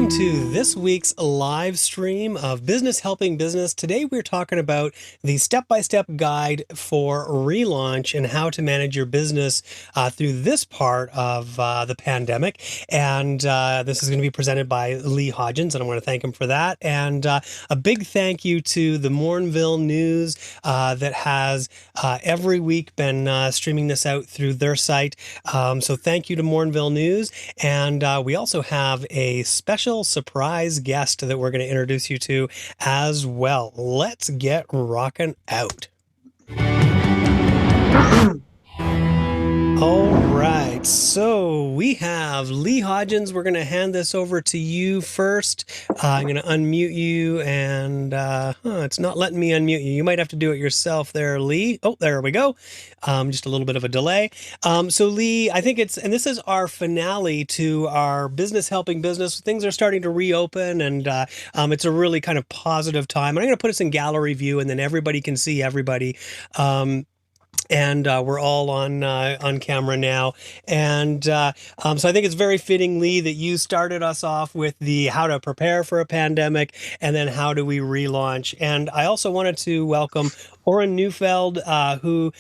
welcome to this week's live stream of Business Helping Business. Today we're talking about the step-by-step guide for relaunch and how to manage your business through this part of the pandemic. And this is going to be presented by Lee Hodgins, and I want to thank him for that. And a big thank you to the Morinville News that has every week been streaming this out through their site. So thank you to Morinville News. And we also have a special surprise guest that we're going to introduce you to as well. Let's get rocking out. All right, so we have Lee Hodgins. We're going to hand this over to you first. I'm going to unmute you, and it's not letting me unmute you. You might have to do it yourself there, Lee. Oh, there we go. Just a little bit of a delay. So Lee, I think this is our finale to our Business Helping Business. Things are starting to reopen, and it's a really kind of positive time. And I'm going to put us in gallery view, and then everybody can see everybody. And we're all on camera now. And so I think it's very fitting, Lee, that you started us off with the how to prepare for a pandemic and then how do we relaunch. And I also wanted to welcome Oren Neufeld, who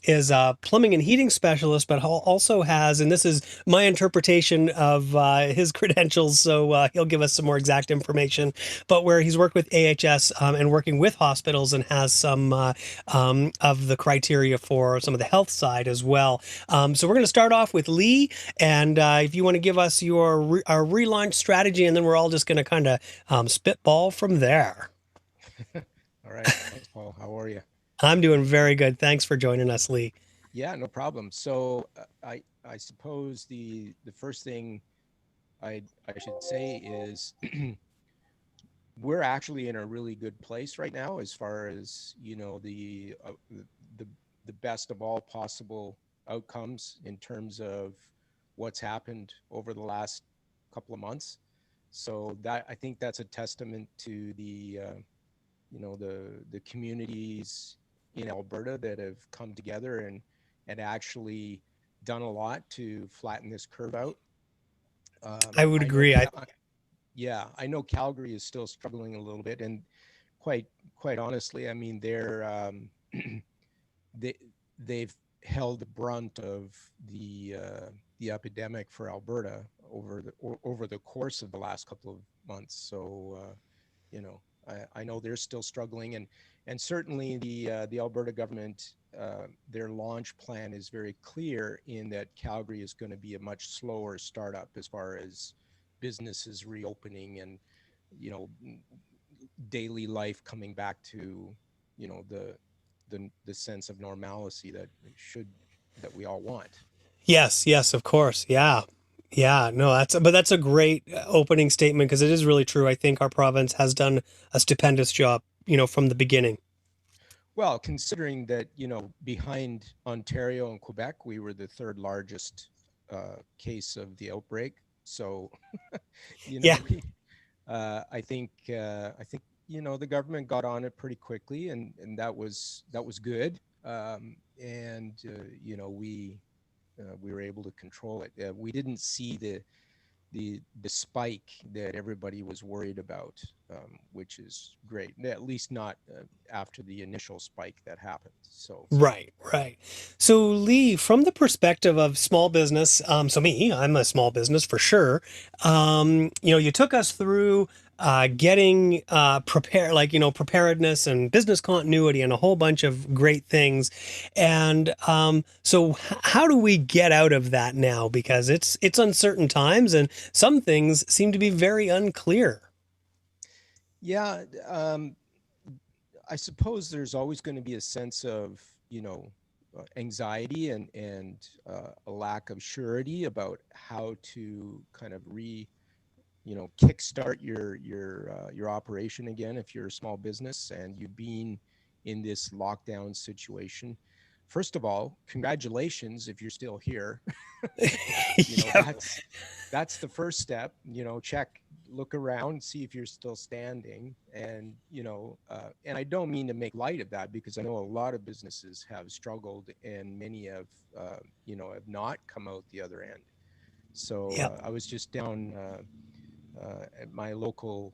is a plumbing and heating specialist, but also has, and this is my interpretation of his credentials, so he'll give us some more exact information, but where he's worked with AHS and working with hospitals and has some of the criteria for some of the health side as well. So we're going to start off with Lee, and if you want to give us our relaunch strategy, and then we're all just going to kind of spitball from there. All right. Thanks, Paul. How are you? I'm doing very good. Thanks for joining us, Lee. Yeah, no problem. So I suppose the first thing I should say is we're actually in a really good place right now as far as the the best of all possible outcomes in terms of what's happened over the last couple of months. So that I think that's a testament to the communities in Alberta that have come together and actually done a lot to flatten this curve out. I would I know, agree. yeah, I know Calgary is still struggling a little bit, and quite quite honestly, I mean they they've held the brunt of the epidemic for Alberta over the course of the last couple of months. So you know, I know they're still struggling, and certainly the Alberta government, their launch plan is very clear in that Calgary is going to be a much slower startup as far as businesses reopening and you know daily life coming back to the sense of normalcy that we all want. Yes, yes, of course. Yeah. Yeah, no, that's a great opening statement because it is really true. I think our province has done a stupendous job, from the beginning. Well, considering that, behind Ontario and Quebec, we were the third largest case of the outbreak. So, Yeah. we, I think, the government got on it pretty quickly, and that was good. And we were able to control it. We didn't see the spike that everybody was worried about, which is great. At least not after the initial spike that happened. So Right, right. So, Lee, from the perspective of small business, so me, I'm a small business for sure. You took us through getting prepared, like, preparedness and business continuity and a whole bunch of great things. And how do we get out of that now? Because it's uncertain times and some things seem to be very unclear. yeah, I suppose there's always going to be a sense of anxiety and a lack of surety about how to kind of kickstart your operation again if you're a small business and you've been in this lockdown situation. First of all, congratulations if you're still here. you know Yeah. that's the first step. Check, look around, see if you're still standing. And and I don't mean to make light of that, because I know a lot of businesses have struggled and many have not come out the other end. So Yeah. I was just down at my local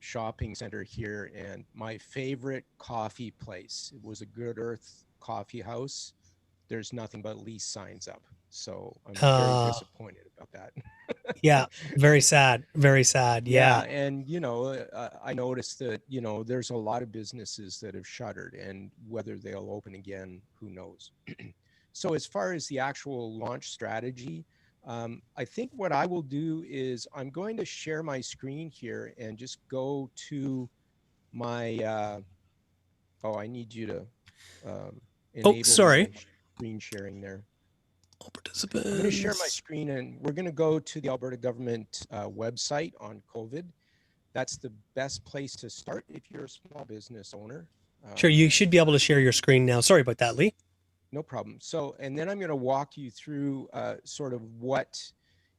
shopping center here, and my favorite coffee place. It was a Good Earth Coffee House. There's nothing but lease signs up. So I'm very Uh, disappointed about that. yeah, very sad. Very sad. Yeah, Yeah. and you know, I noticed that there's a lot of businesses that have shuttered, and whether they'll open again, who knows. So as far as the actual launch strategy, I think what I will do is I'm going to share my screen here and just go to my. Oh, I need you to Oh, enable sorry. my screen sharing there. All I'm going to share my participants. screen, and we're going to go to the Alberta government website on COVID. That's the best place to start if you're a small business owner. Sure, Um, you should be able to share your screen now. Sorry about that, Lee. no problem. So, and then I'm going to walk you through sort of what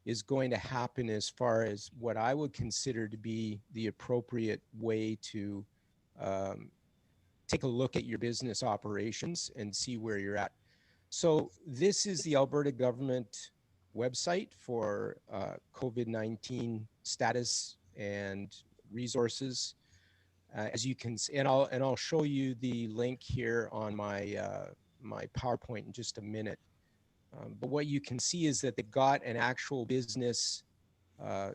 is going to happen as far as what I would consider to be the appropriate way to um, take a look at your business operations and see where you're at. So this is the Alberta government website for COVID-19 status and resources. As you can, and I'll show you the link here on my PowerPoint in just a minute. But what you can see is that they've got an actual business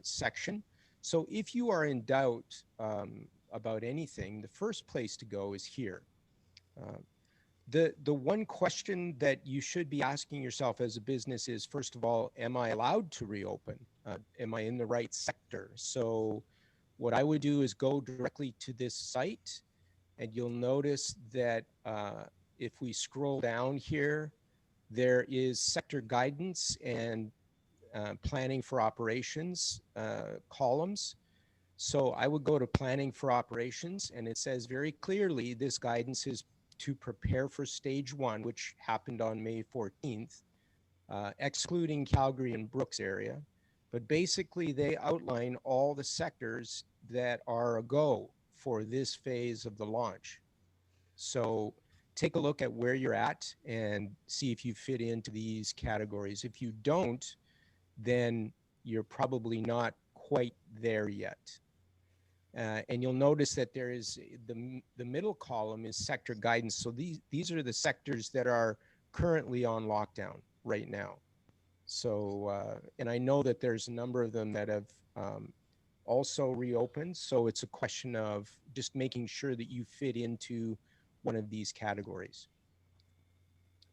section. So if you are in doubt about anything, the first place to go is here. Uh, the one question that you should be asking yourself as a business is, first of all, am I allowed to reopen? Am I in the right sector? So what I would do is go directly to this site, and you'll notice that if we scroll down here, there is sector guidance and planning for operations columns. So I would go to planning for operations, and it says very clearly this guidance is to prepare for stage one, which happened on May 14th, excluding Calgary and Brooks area. But basically, they outline all the sectors that are a go for this phase of the launch. So take a look at where you're at and see if you fit into these categories. If you don't, then you're probably not quite there yet. And you'll notice that there is the middle column is sector guidance. So these are the sectors that are currently on lockdown right now. So, and I know that there's a number of them that have also reopened. So it's a question of just making sure that you fit into one of these categories.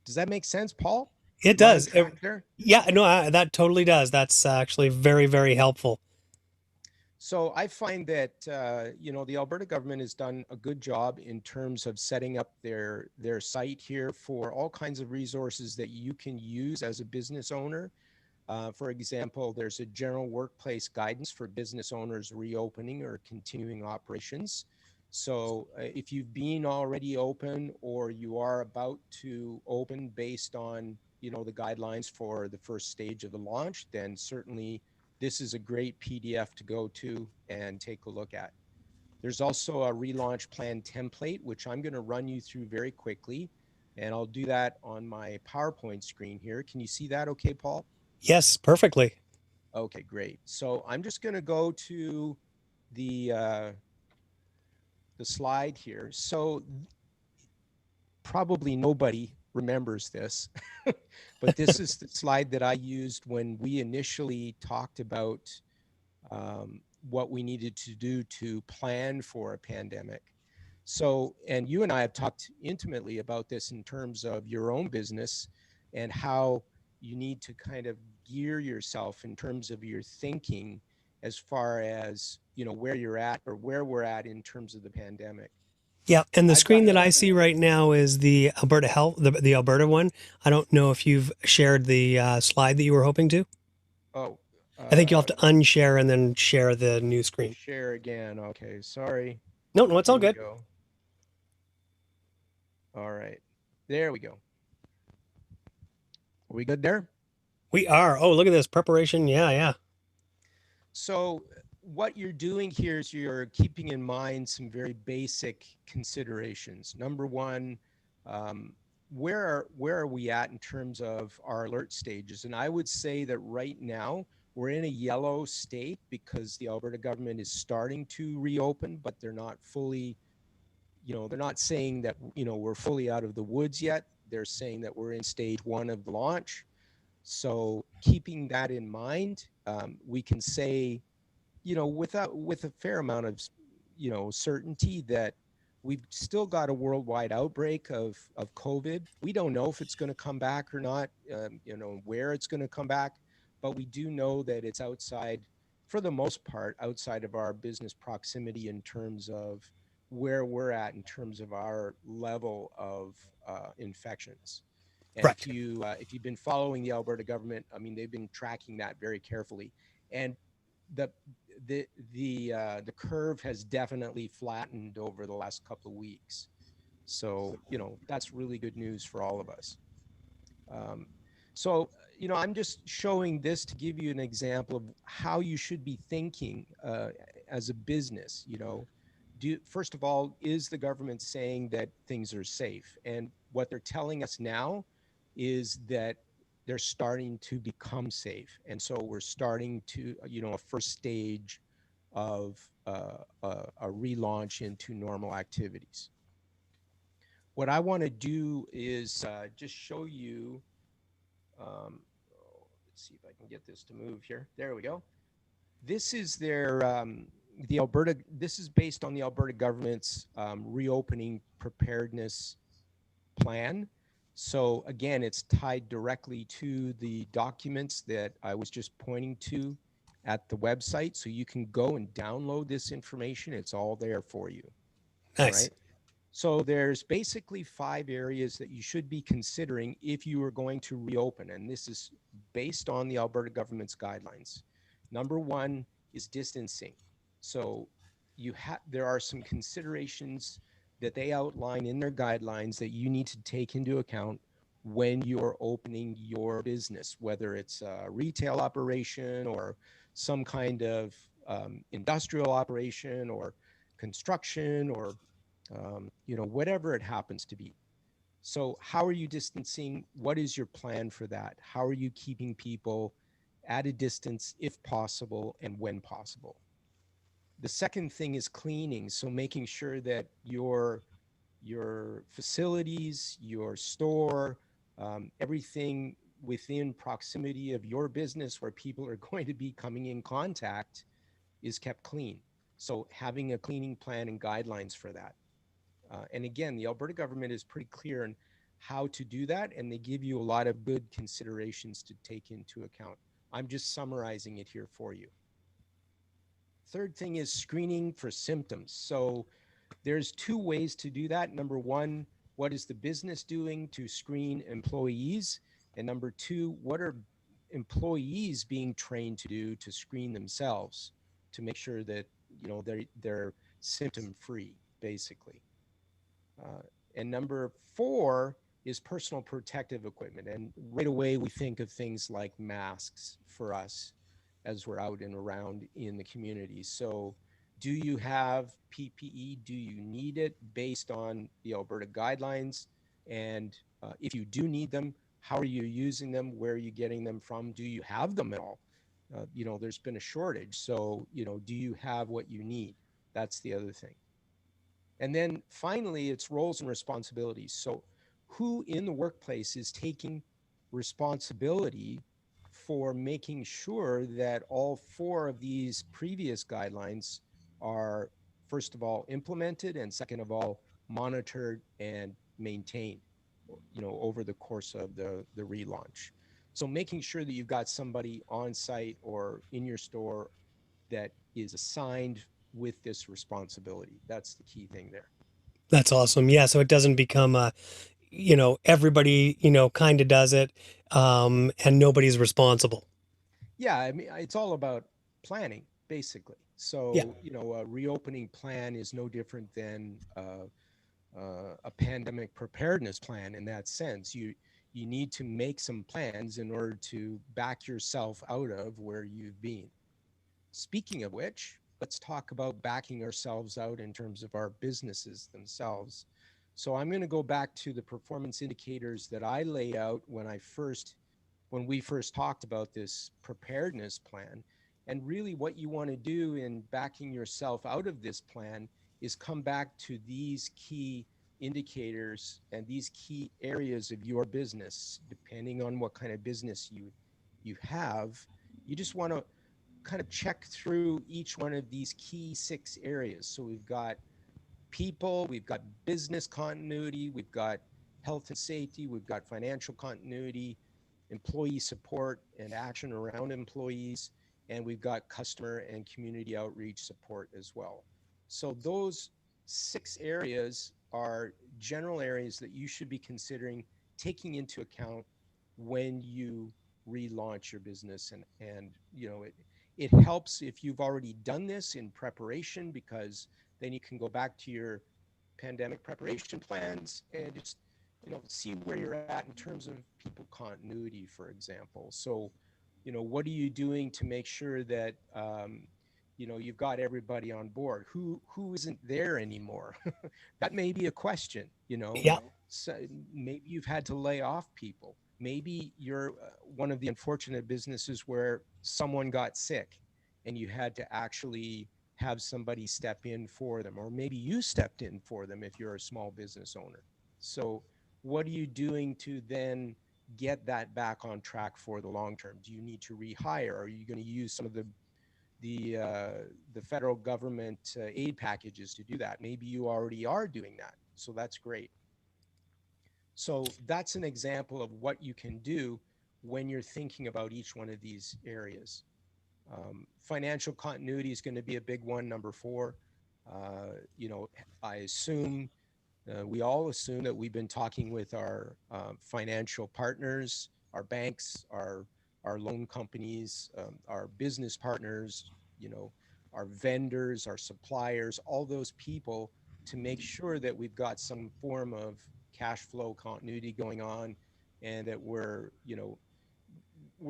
Does that make sense, Paul? It Am I on does. track there? Yeah, no, that totally does. That's actually very, very helpful. So I find that the Alberta government has done a good job in terms of setting up their site here for all kinds of resources that you can use as a business owner. For example, there's a general workplace guidance for business owners reopening or continuing operations. So if you've been already open or you are about to open based on the guidelines for the first stage of the launch, then certainly this is a great PDF to go to and take a look at. There's also a relaunch plan template, which I'm going to run you through very quickly. And I'll do that on my PowerPoint screen here. Can you see that okay, Paul? Yes, perfectly. Okay, great. So I'm just going to go to the slide here. So probably nobody remembers this, but this is the slide that I used when we initially talked about what we needed to do to plan for a pandemic. So, and you and I have talked intimately about this in terms of your own business and how you need to kind of gear yourself in terms of your thinking as far as, where you're at or where we're at in terms of the pandemic. Yeah, and the I've got screen that I see right now is the Alberta Health, the Alberta one. I don't know if you've shared the slide that you were hoping to. oh, I think you'll have uh, to unshare and then share the new screen. share again. Okay, sorry. No, no, it's all Here we good. go. All right, there we go. Are we good there? We are. Oh, look at this preparation. Yeah, yeah. So what you're doing here is you're keeping in mind some very basic considerations. Number one, where are we at in terms of our alert stages? And I would say that right now we're in a yellow state because the Alberta government is starting to reopen, but they're not fully, they're not saying that, we're fully out of the woods yet. They're saying that we're in stage one of the launch. So keeping that in mind, we can say, with a fair amount of, certainty that we've still got a worldwide outbreak of COVID. We don't know if it's going to come back or not, where it's going to come back, but we do know that it's outside, for the most part, outside of our business proximity in terms of where we're at in terms of our level of infections. And Right. if you've been following the Alberta government, I mean, they've been tracking that very carefully, and the the curve has definitely flattened over the last couple of weeks. So that's really good news for all of us. Um, so I'm just showing this to give you an example of how you should be thinking as a business. First of all, is the government saying that things are safe? And what they're telling us now is that they're starting to become safe. And so we're starting to, a first stage of a relaunch into normal activities. What I want to do is just show you, let's see if I can get this to move here. There we go. This is the Alberta, this is based on the Alberta government's reopening preparedness plan. So again, it's tied directly to the documents that I was just pointing to at the website. So you can go and download this information. It's all there for you. All Nice. right. So there's basically 5 areas that you should be considering if you are going to reopen. And this is based on the Alberta government's guidelines. Number 1 is distancing. So there are some considerations that they outline in their guidelines that you need to take into account when you're opening your business, whether it's a retail operation or some kind of industrial operation or construction or whatever it happens to be. So how are you distancing? What is your plan for that? How are you keeping people at a distance if possible and when possible? The second thing is cleaning. So making sure that your facilities, your store, everything within proximity of your business where people are going to be coming in contact is kept clean. So having a cleaning plan and guidelines for that. And again, the Alberta government is pretty clear on how to do that, and they give you a lot of good considerations to take into account. I'm just summarizing it here for you. Third thing is screening for symptoms. So there's 2 ways to do that. Number 1, what is the business doing to screen employees? And number 2, what are employees being trained to do to screen themselves to make sure that they're symptom free, basically. Uh, and number 4 is personal protective equipment. And right away, we think of things like masks for us as we're out and around in the community. So do you have PPE? Do you need it based on the Alberta guidelines? And if you do need them, how are you using them? Where are you getting them from? Do you have them at all? There's been a shortage. So, do you have what you need? That's the other thing. And then finally, it's roles and responsibilities. So who in the workplace is taking responsibility for making sure that all 4 of these previous guidelines are, first of all, implemented, and second of all, monitored and maintained, over the course of the relaunch. So making sure that you've got somebody on site or in your store that is assigned with this responsibility. That's the key thing there. That's awesome. Yeah. So it doesn't become everybody, kind of does it, and nobody's responsible. Yeah, I mean, it's all about planning, basically. Yeah. So, a reopening plan is no different than a pandemic preparedness plan in that sense. You need to make some plans in order to back yourself out of where you've been. Speaking of which, let's talk about backing ourselves out in terms of our businesses themselves. So I'm going to go back to the performance indicators that I laid out when I first when we first talked about this preparedness plan. And really, what you want to do in backing yourself out of this plan is come back to these key indicators and these key areas of your business, depending on what kind of business you have. You just want to kind of check through each one of these key 6 areas. So we've got people, we've got business continuity, we've got health and safety, we've got financial continuity, employee support and action around employees, and we've got customer and community outreach support as well. So those 6 areas are general areas that you should be considering taking into account when you relaunch your business. And it helps if you've already done this in preparation, because then you can go back to your pandemic preparation plans and just see where you're at in terms of people continuity, for example. So what are you doing to make sure that you've got everybody on board? Who isn't there anymore? That may be a question. Yeah. So maybe you've had to lay off people. Maybe you're one of the unfortunate businesses where someone got sick and you had to actually have somebody step in for them, or maybe you stepped in for them if you're a small business owner. So what are you doing to then get that back on track for the long term? Do you need to rehire? Are you going to use some of the federal government aid packages to do that? Maybe you already are doing that, so that's great. So that's an example of what you can do when you're thinking about each one of these areas. Financial continuity is going to be a big one, number 4. I assume, we all assume that we've been talking with our financial partners, our banks, our loan companies, our business partners, our vendors, our suppliers, all those people, to make sure that we've got some form of cash flow continuity going on, and that we're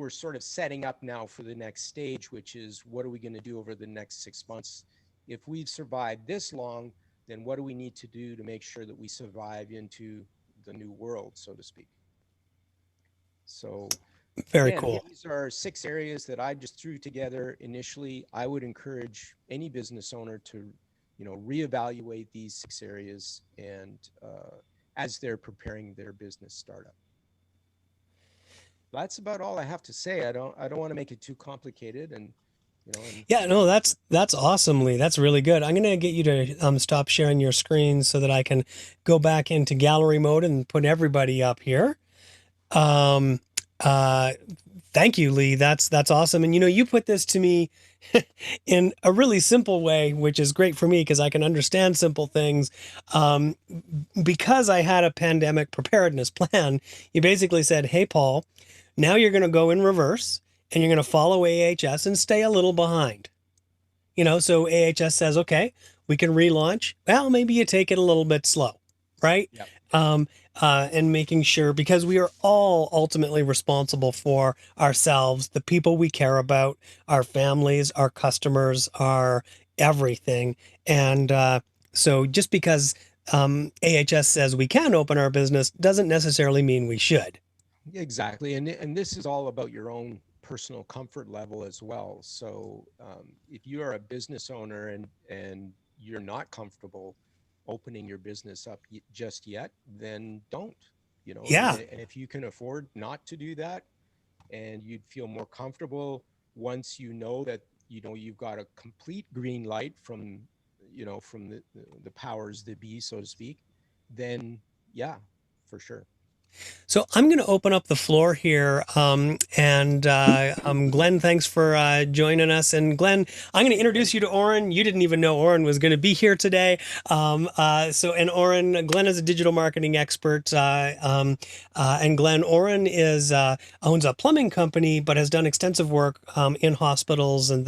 sort of setting up now for the next stage, which is what are we going to do over the next 6 months? If we've survived this long, then what do we need to do to make sure that we survive into the new world, so to speak? So Very again, cool. these are 6 areas that I just threw together initially. I would encourage any business owner to, reevaluate these 6 areas and as they're preparing their business startup. That's about all I have to say. I don't want to make it too complicated, and Yeah, no, that's awesome, Lee. That's really good. I'm gonna get you to stop sharing your screen so that I can go back into gallery mode and put everybody up here. Um, uh, Thank you, Lee. That's awesome. And you put this to me in a really simple way, which is great for me because I can understand simple things. Um, because I had a pandemic preparedness plan, you basically said, "Hey, Paul, now you're going to go in reverse and you're going to follow AHS and stay a little behind." So AHS says, "Okay, we can relaunch. Well, maybe you take it a little bit slow, right?" Yep. And making sure, because we are all ultimately responsible for ourselves, the people we care about, our families, our customers, our everything. And so just because AHS says we can open our business doesn't necessarily mean we should. Exactly. And this is all about your own personal comfort level as well. So if you are a business owner and you're not comfortable opening your business up just yet, then don't. Yeah. And if you can afford not to do that, and you'd feel more comfortable once that you've got a complete green light from the powers that be, so to speak, then yeah, for sure. So I'm going to open up the floor here. And Glenn, thanks for joining us. And Glenn, I'm going to introduce you to Oren. You didn't even know Oren was going to be here today. And Oren, Glenn is a digital marketing expert. And Glenn, Oren owns a plumbing company, but has done extensive work in hospitals and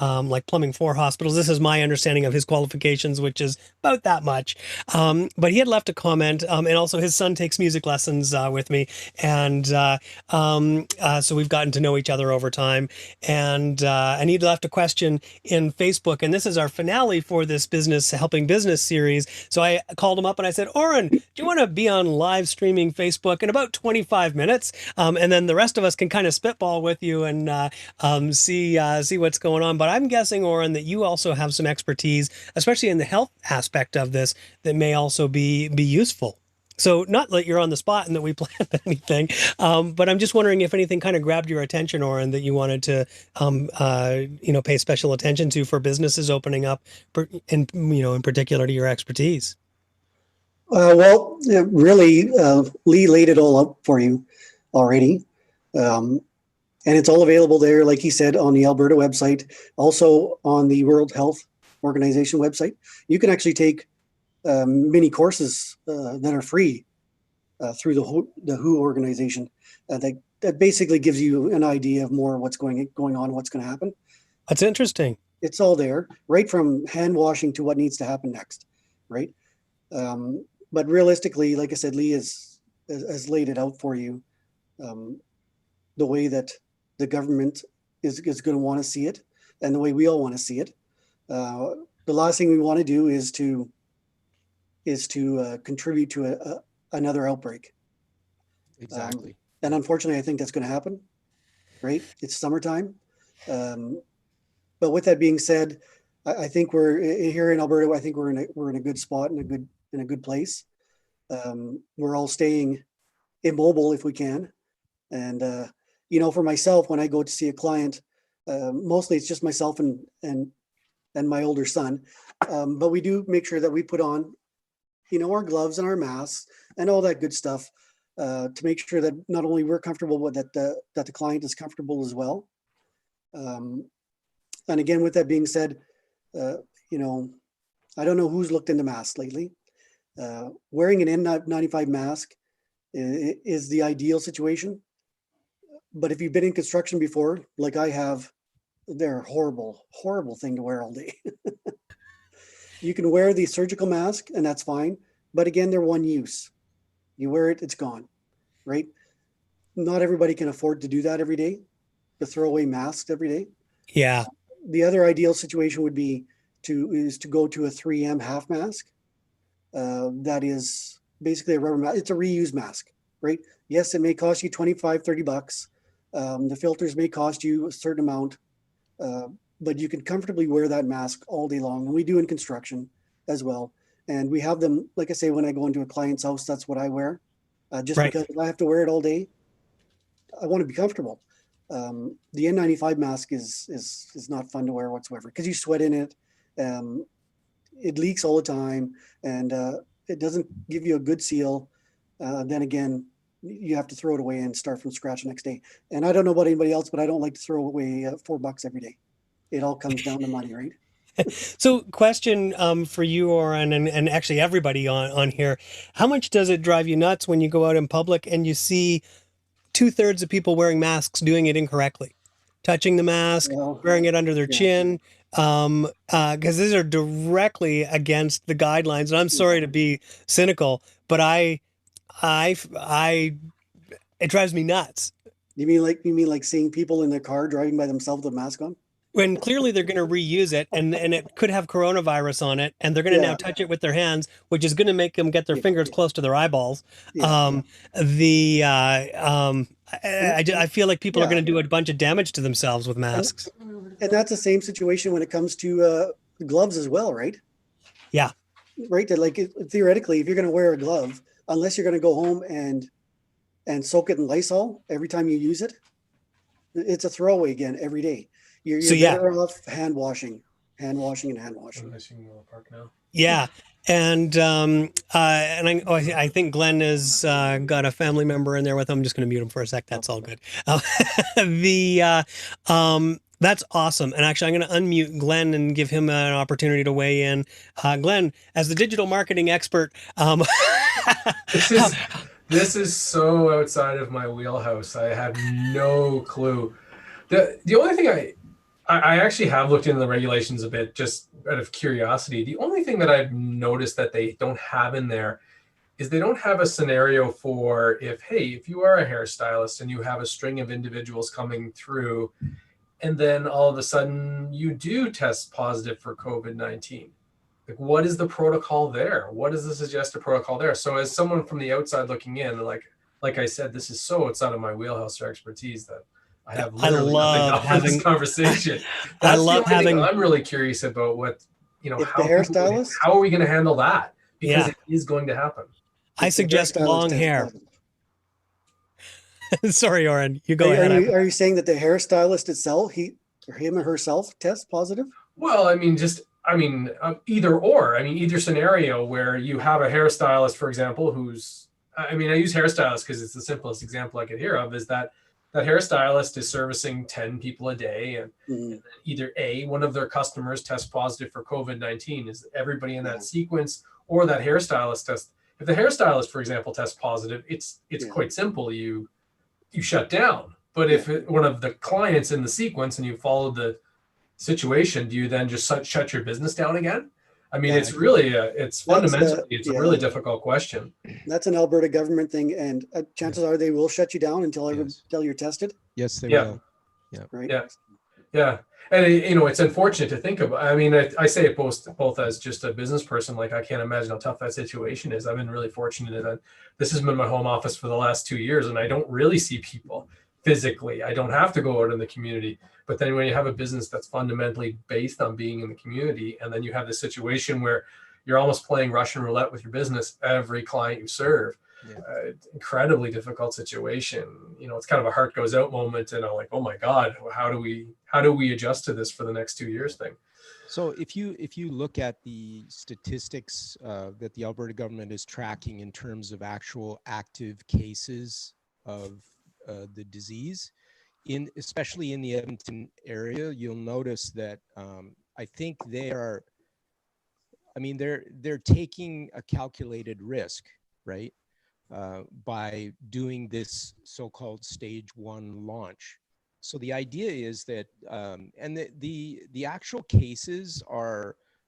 like plumbing for hospitals. This is my understanding of his qualifications, which is about that much. But he had left a comment, and also his son takes music lessons. lessons with me, and so we've gotten to know each other over time. And he left a question in Facebook, and this is our finale for this helping business series. So I called him up and I said, Oren, do you want to be on live streaming Facebook in about 25 minutes? And then the rest of us can kind of spitball with you and see what's going on. But I'm guessing, Oren, that you also have some expertise, especially in the health aspect of this, that may also be useful. So not that you're on the spot and that we planned anything, but I'm just wondering if anything kind of grabbed your attention, Oren, that you wanted to, pay special attention to for businesses opening up, in particular to your expertise. Well, really, Lee laid it all up for you already. And it's all available there, like he said, on the Alberta website, also on the World Health Organization website. You can actually take mini courses that are free through the WHO organization that basically gives you an idea of more what's going on, what's going to happen. That's interesting. It's all there, right from hand washing to what needs to happen next, right? But realistically, like I said, Lee has laid it out for you the way that the government is going to want to see it and the way we all want to see it. The last thing we want to do is to contribute to another outbreak. Exactly. And unfortunately, I think that's going to happen, right? It's summertime. But with that being said, I think we're here in Alberta. I think we're in a good spot and in a good place. We're all staying immobile if we can. And, for myself, when I go to see a client, mostly it's just myself and my older son. But we do make sure that we put on, our gloves and our masks and all that good stuff to make sure that not only we're comfortable, but that the client is comfortable as well. And again, with that being said, I don't know who's looked into masks lately. Wearing an N95 mask is the ideal situation. But if you've been in construction before, like I have, they're a horrible, horrible thing to wear all day. You can wear the surgical mask and that's fine. But again, they're one use. You wear it, it's gone, right? Not everybody can afford to do that every day, to throw away masks every day. Yeah. The other ideal situation would be to go to a 3M half mask. That is basically a rubber mask. It's a reuse mask, right? Yes, it may cost you $25, $30. The filters may cost you a certain amount, but you can comfortably wear that mask all day long. And we do in construction as well. And we have them, like I say, when I go into a client's house, that's what I wear. Just right. Because I have to wear it all day, I want to be comfortable. The N95 mask is not fun to wear whatsoever because you sweat in it. It leaks all the time and it doesn't give you a good seal. Then again, you have to throw it away and start from scratch the next day. And I don't know about anybody else, but I don't like to throw away $4 every day. It all comes down to money, right? So question for you, Oren, and actually everybody on here, how much does it drive you nuts when you go out in public and you see 2/3 of people wearing masks doing it incorrectly, touching the mask, wearing it under their chin, because these are directly against the guidelines. And I'm sorry to be cynical, but it drives me nuts. You mean like seeing people in their car driving by themselves with a mask on? When clearly they're going to reuse it and it could have coronavirus on it and they're going to now touch it with their hands, which is going to make them get their fingers close to their eyeballs. I feel like people are going to do a bunch of damage to themselves with masks. And that's the same situation when it comes to gloves as well, right? Yeah. Right. Like theoretically, if you're going to wear a glove, unless you're going to go home and soak it in Lysol every time you use it, it's a throwaway again every day. You're better off hand washing. Yeah. And I think Glenn has got a family member in there with him. I'm just going to mute him for a sec. That's all good. That's awesome. And actually, I'm going to unmute Glenn and give him an opportunity to weigh in. Glenn, as the digital marketing expert, this is so outside of my wheelhouse. I have no clue. The only thing I actually have looked into the regulations a bit just out of curiosity. The only thing that I've noticed that they don't have in there is they don't have a scenario for if you are a hairstylist and you have a string of individuals coming through, and then all of a sudden you do test positive for COVID-19. Like, what is the protocol there? What is the suggested protocol there? So as someone from the outside looking in, like I said, this is so outside of my wheelhouse or expertise that I have literally nothing to offer this conversation. I That's love the only thing having. I'm really curious about. What If how the hairstylist, are we going to handle that? Because Yeah. it is going to happen. I if the suggest hairstylist long tests hair. positive. Sorry, Oren, you go ahead. Are you saying that the hairstylist itself, him or herself, tests positive? Well, either or. I mean, either scenario where you have a hairstylist, for example, who's, I use hairstylist because it's the simplest example I could hear of, is that hairstylist is servicing 10 people a day, and either one of their customers tests positive for COVID-19. Is everybody in that sequence, or that hairstylist test? If the hairstylist, for example, tests positive, it's quite simple. You shut down. But if one of the clients in the sequence and you followed the situation, do you then just shut your business down again? It's really fundamentally a really difficult question. That's an Alberta government thing, and chances are they will shut you down until you're tested. Yes, they will. Yeah. Right. Yeah. And it's unfortunate to think about. I say it both as just a business person. Like, I can't imagine how tough that situation is. I've been really fortunate that this has been my home office for the last 2 years, and I don't really see people physically. I don't have to go out in the community. But then when you have a business that's fundamentally based on being in the community, and then you have this situation where you're almost playing Russian roulette with your business, every client you serve, incredibly difficult situation. It's kind of a heart goes out moment, and I'm like, oh my God, how do we adjust to this for the next 2 years thing? So if you look at the statistics that the Alberta government is tracking in terms of actual active cases of the disease, especially in the Edmonton area, you'll notice that I think they're taking a calculated risk, right? By doing this so-called stage 1 launch. So the idea is that, and the actual cases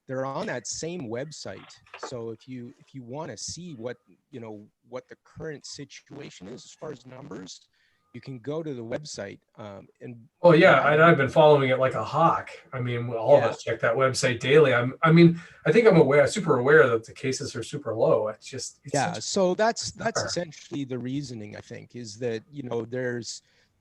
they're on that same website. So if you want to see what the current situation is as far as numbers, you can go to the website. I've been following it like a hawk. All of us check that website daily. I think I'm super aware that the cases are super low. So that's essentially the reasoning, I think, is that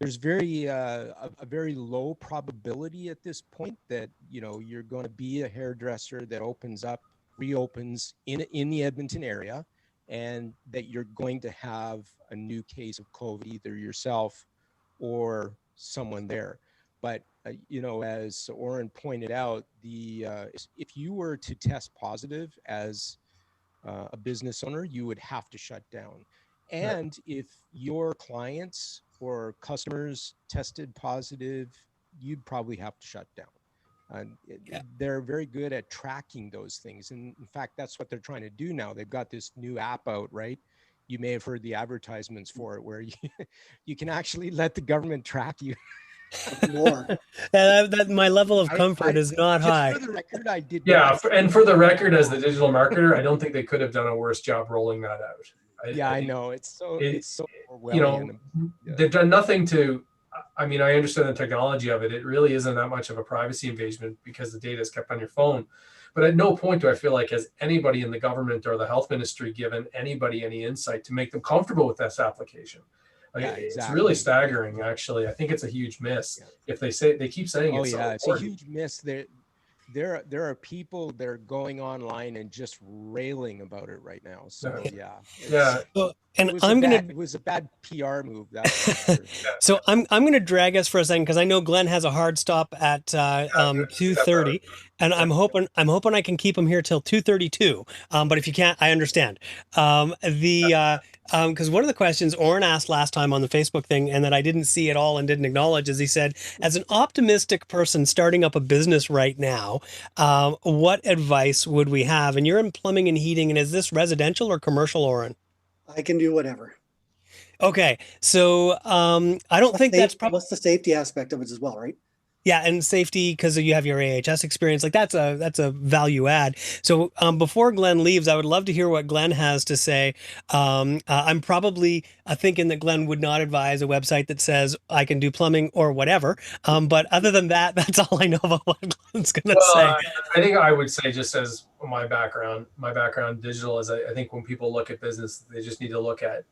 there's very a very low probability at this point that you're going to be a hairdresser that reopens in the Edmonton area, and that you're going to have a new case of COVID, either yourself or someone there. But as Oren pointed out, if you were to test positive as a business owner, you would have to shut down. And if your clients or customers tested positive, you'd probably have to shut down. They're very good at tracking those things. And in fact, that's what they're trying to do now. They've got this new app out, right? You may have heard the advertisements for it, where you can actually let the government track you. More. That my level of comfort is not high. For the record, I did. And for the record, as the digital marketer, I don't think they could have done a worse job rolling that out. I know it's so overwhelming. They've done nothing to. I understand the technology of it. It really isn't that much of a privacy invasion because the data is kept on your phone. But at no point do I feel like has anybody in the government or the health ministry given anybody any insight to make them comfortable with this application. It's really staggering, actually. I think it's a huge miss. If they keep saying it's it's a huge miss. There are people that are going online and just railing about it right now. So it was a bad PR move. So I'm going to drag us for a second because I know Glenn has a hard stop at 2:30, and I'm hoping I can keep him here till 2:32. But if you can't, I understand. Because one of the questions Oren asked last time on the Facebook thing, and that I didn't see at all and didn't acknowledge, is he said, as an optimistic person starting up a business right now, what advice would we have? And you're in plumbing and heating, and is this residential or commercial, Oren? I can do whatever. Okay, so I don't think that's probably. What's the safety aspect of it as well, right? Yeah, and safety because you have your AHS experience. Like that's a value add. So before Glenn leaves, I would love to hear what Glenn has to say. I'm probably thinking that Glenn would not advise a website that says I can do plumbing or whatever. But other than that, that's all I know about what Glenn's going to Well, say. I think I would say, just as my background digital is, I think when people look at business, they just need to look at,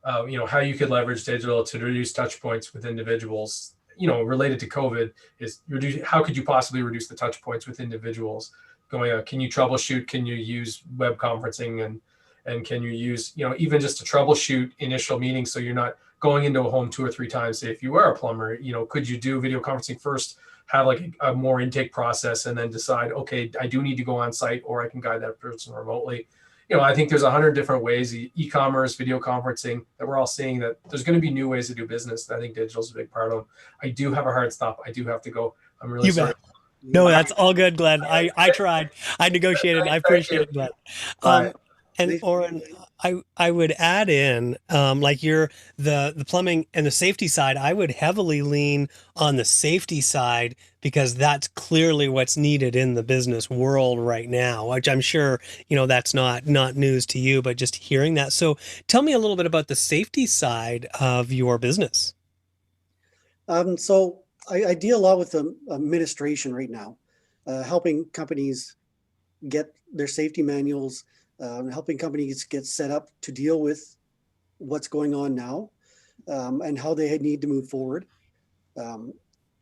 how you could leverage digital to reduce touch points with individuals, related to COVID. Is reduce, how could you possibly reduce the touch points with individuals? Can you troubleshoot? Can you use web conferencing, and can you use, even just to troubleshoot initial meetings, so you're not going into a home 2 or 3 times? Say if you are a plumber, could you do video conferencing first, have like a more intake process, and then decide, okay, I do need to go on site, or I can guide that person remotely. I think there's 100 different ways, e-commerce, video conferencing, that we're all seeing that there's going to be new ways to do business. I think digital is a big part of them. I do have a hard stop. I do have to go. I'm really You sorry. bet. No, that's all good, Glenn. I tried. I negotiated. I appreciate it, Glenn. Bye. And Nice. Oren, I would add in, like you're the plumbing and the safety side, I would heavily lean on the safety side because that's clearly what's needed in the business world right now, which I'm sure, that's not news to you, but just hearing that. So tell me a little bit about the safety side of your business. So I deal a lot with the administration right now, helping companies get their safety manuals, helping companies get set up to deal with what's going on now, and how they need to move forward.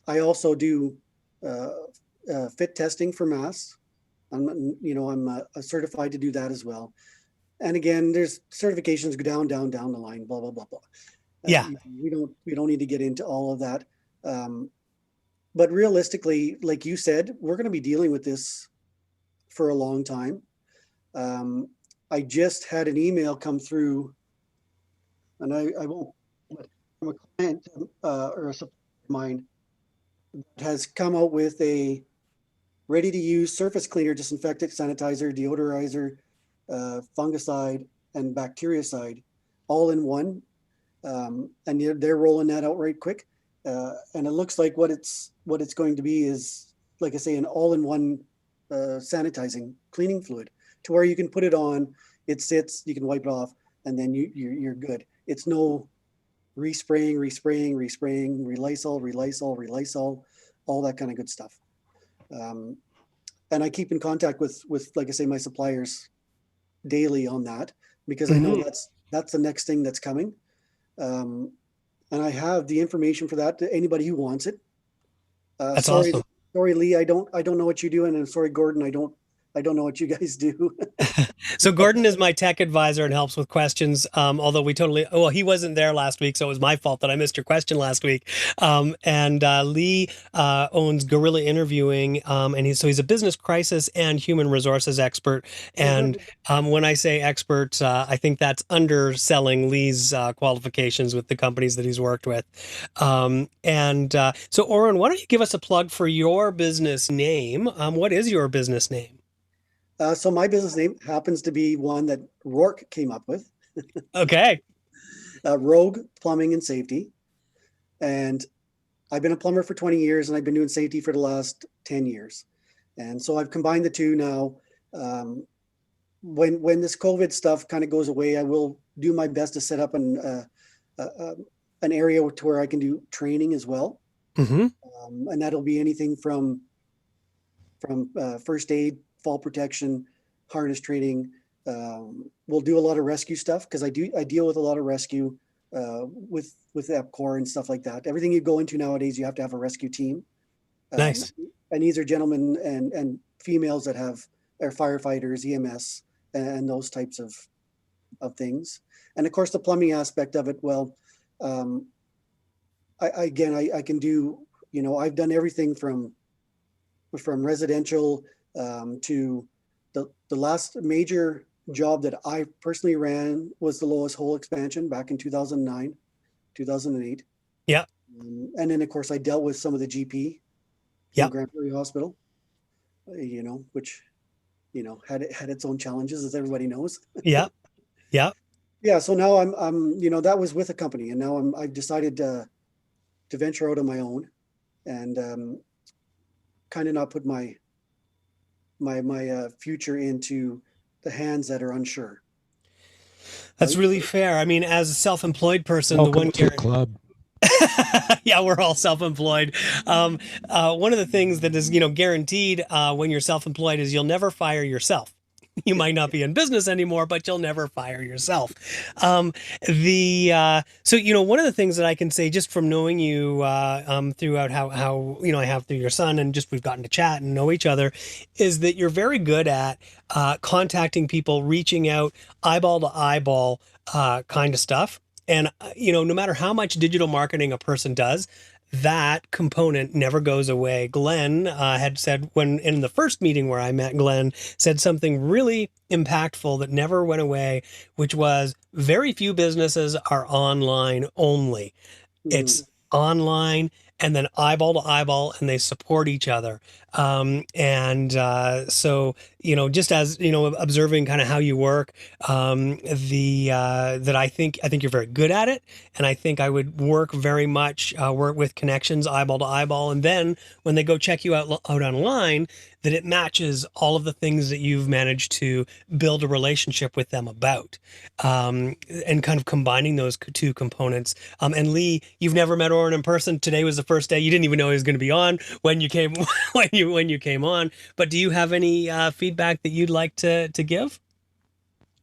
I also do fit testing for masks. I'm certified to do that as well. And again, there's certifications go down the line, blah, blah, blah, blah. Yeah. We don't need to get into all of that. But realistically, like you said, we're going to be dealing with this for a long time. I just had an email come through, and I won't, but from a client or a supplier of mine that has come out with a ready-to-use surface cleaner, disinfectant, sanitizer, deodorizer, fungicide, and bactericide, all in one. And they're rolling that out right quick. And it looks like what it's going to be is, like I say, an all-in-one sanitizing cleaning fluid, to where you can put it on, it sits, you can wipe it off, and then you're good. It's no respraying, Lysol, all that kind of good stuff. And I keep in contact with, like I say, my suppliers daily on that, because I know that's the next thing that's coming. And I have the information for that to anybody who wants it. That's sorry, awesome. Sorry, Lee, I don't know what you do, and I'm sorry, Gordon, I don't know what you guys do. So Gordon is my tech advisor and helps with questions. Although he wasn't there last week, so it was my fault that I missed your question last week. And Lee owns Gorilla Interviewing, and he's a business crisis and human resources expert. And when I say expert, I think that's underselling Lee's qualifications with the companies that he's worked with. So Oren, why don't you give us a plug for your business name? What is your business name? So my business name happens to be one that Rourke came up with. Okay. Rogue Plumbing and Safety. And I've been a plumber for 20 years, and I've been doing safety for the last 10 years. And so I've combined the two now. When this COVID stuff kind of goes away, I will do my best to set up an area to where I can do training as well. Mm-hmm. And that'll be anything from first aid, fall protection, harness training. We'll do a lot of rescue stuff, because I deal with a lot of rescue with EPCOR and stuff like that. Everything you go into nowadays, you have to have a rescue team. Nice. And these are gentlemen and females that are firefighters, EMS, and those types of things. And of course, the plumbing aspect of it, well, I can do, I've done everything from residential to the last major job that I personally ran was the Lois Hole expansion back in 2009, 2008. Yeah. And then of course I dealt with some of the GP, Grand Prairie Hospital, which, had its own challenges, as everybody knows. Yeah. Yeah. Yeah. So now I'm that was with a company, and now I've decided to venture out on my own and kind of not put my future into the hands that are unsure. That's Right? really fair. I mean, as a self-employed person, the Welcome one to the club. yeah, we're all self-employed. One of the things that is, guaranteed when you're self-employed is you'll never fire yourself. You might not be in business anymore, but you'll never fire yourself. So one of the things that I can say just from knowing you throughout how I have through your son, and just we've gotten to chat and know each other, is that you're very good at contacting people, reaching out, eyeball to eyeball kind of stuff. And, no matter how much digital marketing a person does, that component never goes away. Glenn had said when in the first meeting where I met Glenn, said something really impactful that never went away, which was very few businesses are online only. It's online and then eyeball to eyeball, and they support each other. So, just as, observing kind of how you work, that I think you're very good at it. And I think I would work very much, work with connections, eyeball to eyeball. And then when they go check you out online, that it matches all of the things that you've managed to build a relationship with them about, and kind of combining those two components. And Lee, you've never met Oren in person. Today was the first day. You didn't even know he was going to be on when you came when you came on. But do you have any feedback that you'd like to give?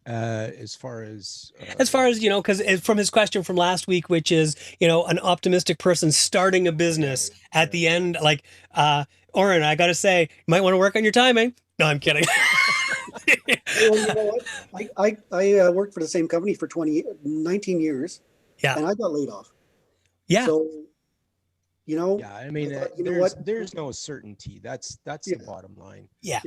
As far as Because from his question from last week, which is, an optimistic person starting a business at the end, like, Oren, I got to say, you might want to work on your timing. No, I'm kidding. Well, you know what? I worked for the same company for 19 years. Yeah. And I got laid off. Yeah. So, yeah, I mean, there's no certainty. That's the bottom line. Yeah.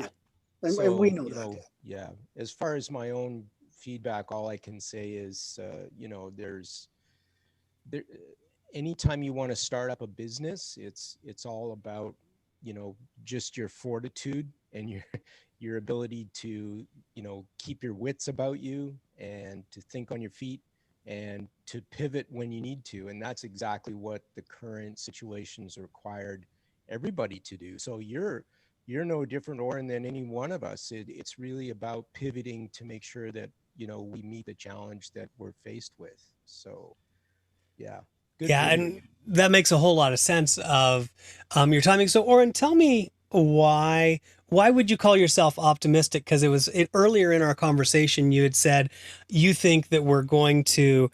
And we know that. Yeah. As far as my own feedback, all I can say is, anytime you want to start up a business, it's all about, just your fortitude and your ability to, keep your wits about you and to think on your feet and to pivot when you need to. And that's exactly what the current situations required everybody to do. So you're no different, Oren, than any one of us. It's really about pivoting to make sure that, we meet the challenge that we're faced with. So, yeah. Good. And that makes a whole lot of sense of your timing. So, Oren, tell me why would you call yourself optimistic? Because earlier in our conversation, you had said you think that we're going to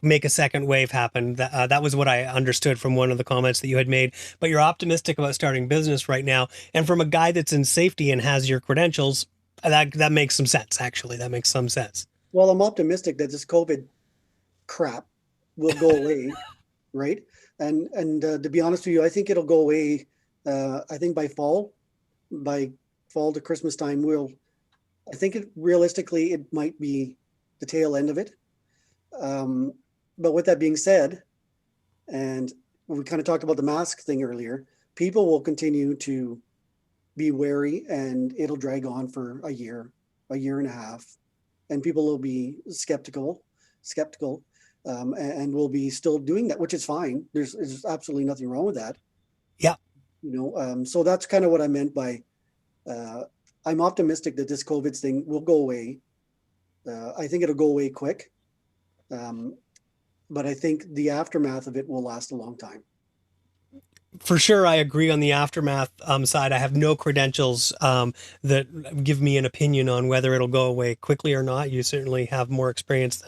make a second wave happen. That was what I understood from one of the comments that you had made. But you're optimistic about starting business right now, and from a guy that's in safety and has your credentials, that makes some sense. Actually, that makes some sense. Well, I'm optimistic that this COVID crap will go away, right? And to be honest with you, I think it'll go away. I think by fall to Christmas time, I think realistically, it might be the tail end of it. But with that being said, and we kind of talked about the mask thing earlier, people will continue to be wary, and it'll drag on for a year and a half, and people will be skeptical, and will be still doing that, which is fine. There's absolutely nothing wrong with that. Yeah. So that's kind of what I meant by, I'm optimistic that this COVID thing will go away. I think it'll go away quick. But I think the aftermath of it will last a long time. For sure, I agree on the aftermath side. I have no credentials that give me an opinion on whether it'll go away quickly or not. You certainly have more experience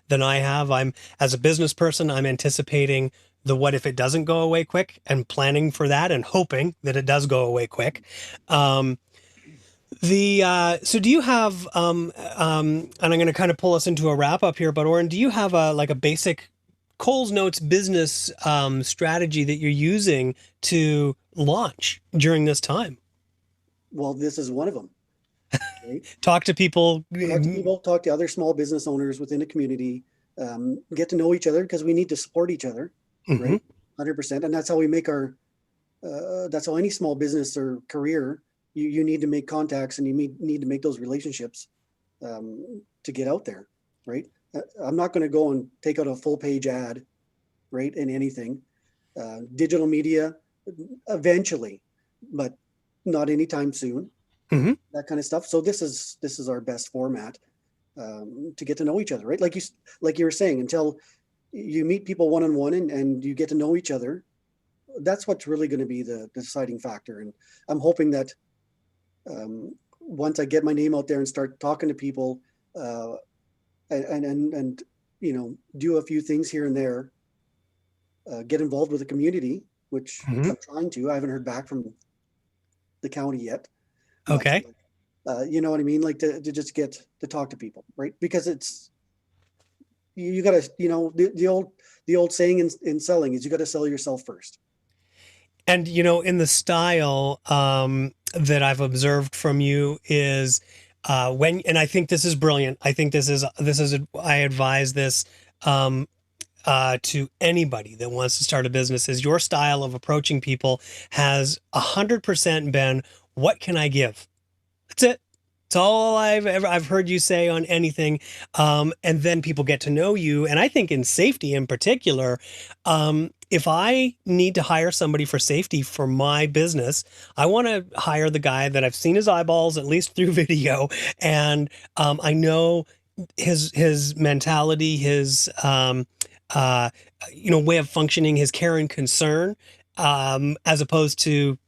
than I have. As a business person, I'm anticipating the what if it doesn't go away quick and planning for that and hoping that it does go away quick. So do you have and I'm going to kind of pull us into a wrap up here, but Oren, do you have a basic Coles Notes business strategy that you're using to launch during this time? Well, this is one of them. Right? Talk to people. Talk to other small business owners within the community. Get to know each other, because we need to support each other, right? 100%. And that's how we make that's how any small business or career, you need to make contacts, and you need to make those relationships to get out there, right? I'm not going to go and take out a full page ad, right, in anything. Digital media, eventually, but not anytime soon. Mhm. That kind of stuff. So this is our best format to get to know each other, right? Like you were saying, until you meet people one on one and you get to know each other, that's what's really going to be the deciding factor. And I'm hoping that once I get my name out there and start talking to people, and do a few things here and there, get involved with the community, which Mhm. I'm trying to. I haven't heard back from the county yet. But, Okay. you know what I mean? Like to just get to talk to people, right? Because it's you got to, the old saying in selling is you got to sell yourself first. And in the style that I've observed from you is and I think this is brilliant. I think I advise this to anybody that wants to start a business. Is your style of approaching people has 100% been, what can I give? That's it. It's all I've heard you say on anything. And then people get to know you. And I think in safety in particular, if I need to hire somebody for safety for my business, I want to hire the guy that I've seen his eyeballs, at least through video. And I know his mentality, his way of functioning, his care and concern, as opposed to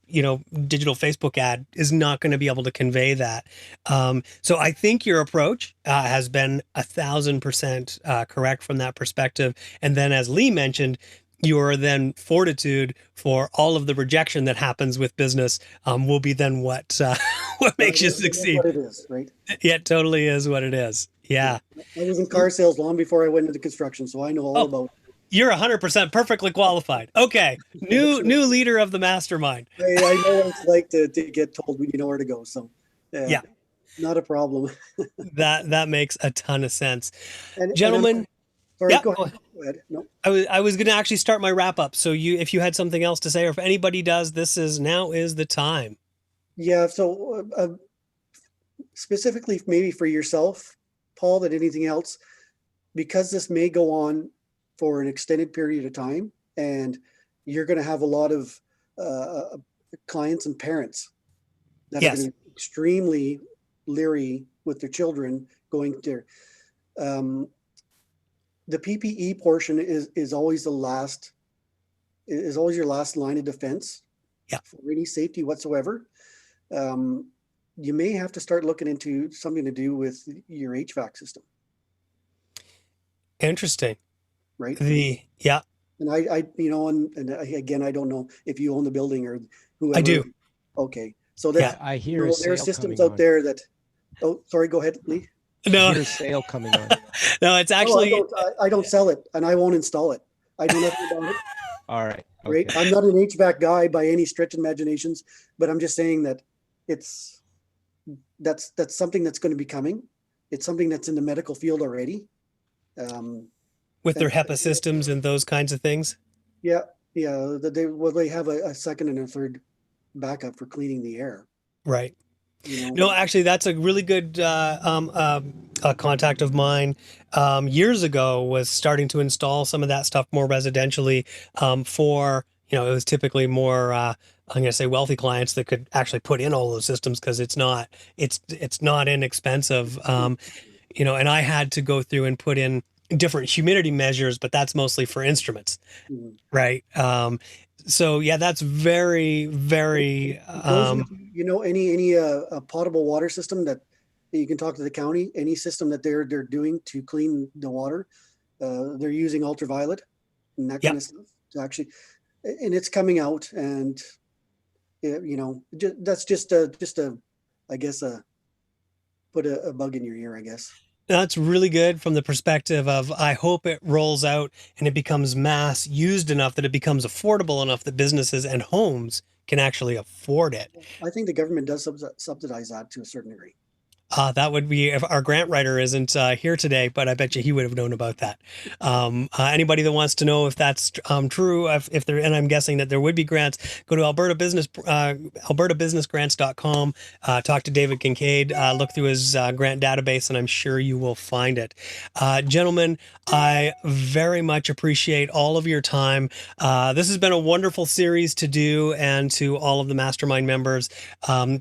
digital Facebook ad is not going to be able to convey that. So I think your approach has been 1,000% correct from that perspective. And then, as Lee mentioned, your then fortitude for all of the rejection that happens with business will be then what makes you succeed. That's what it is, right? Yeah, it totally is what it is. Yeah. I was in car sales long before I went into construction, so I know all about it. You're 100% perfectly qualified. Okay. New leader of the mastermind. I know what it's like to get told when you know where to go. So yeah, not a problem. that makes a ton of sense. Gentlemen. Sorry, yeah, go ahead. No. I was going to actually start my wrap up. So if you had something else to say, or if anybody does, now is the time. Yeah. So specifically maybe for yourself, Paul, that anything else, because this may go on for an extended period of time, and you're going to have a lot of clients and parents that are going to be extremely leery with their children going there. The PPE portion is always your last line of defense for any safety whatsoever. You may have to start looking into something to do with your HVAC system. Interesting. Right. And and again, I don't know if you own the building or whoever. I do. Okay. So that I hear there are systems out there that, oh, sorry, go ahead, Lee. No. I hear a sale coming on. No, it's actually, I don't sell it and I won't install it. I know nothing about it. All right. Okay. Right. I'm not an HVAC guy by any stretch of imaginations, but I'm just saying that that's something that's going to be coming. It's something that's in the medical field already. With their HEPA systems and those kinds of things. Yeah. Yeah. They have a second and a third backup for cleaning the air. Right. No, actually, that's a really good contact of mine years ago was starting to install some of that stuff more residentially for, it was typically more, I'm going to say wealthy clients that could actually put in all those systems because it's not inexpensive. And I had to go through and put in different humidity measures, but that's mostly for instruments. Mm-hmm. Right. So yeah, that's very, very, any potable water system that you can talk to the county, any system that they're doing to clean the water, they're using ultraviolet and that kind of stuff to actually, and it's coming out and, that's just I guess, put a bug in your ear, I guess. That's really good from the perspective of, I hope it rolls out and it becomes mass used enough that it becomes affordable enough that businesses and homes can actually afford it. I think the government does subsidize that to a certain degree. That would be if our grant writer isn't here today, but I bet you he would have known about that. Anybody that wants to know if that's true, if there, and I'm guessing that there would be grants, go to albertabusinessgrants.com, talk to David Kincaid, look through his grant database, and I'm sure you will find it. Gentlemen, I very much appreciate all of your time. This has been a wonderful series to do, and to all of the mastermind members,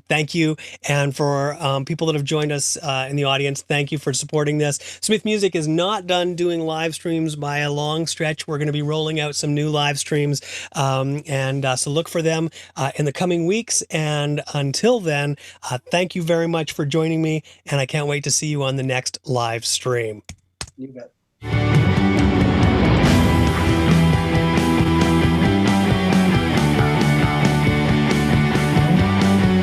thank you. And for people that have joined us in the audience, thank you for supporting this. Smith Music is not done doing live streams by a long stretch. We're going to be rolling out some new live streams, so look for them in the coming weeks. And until then, thank you very much for joining me, and I can't wait to see you on the next live stream. You bet.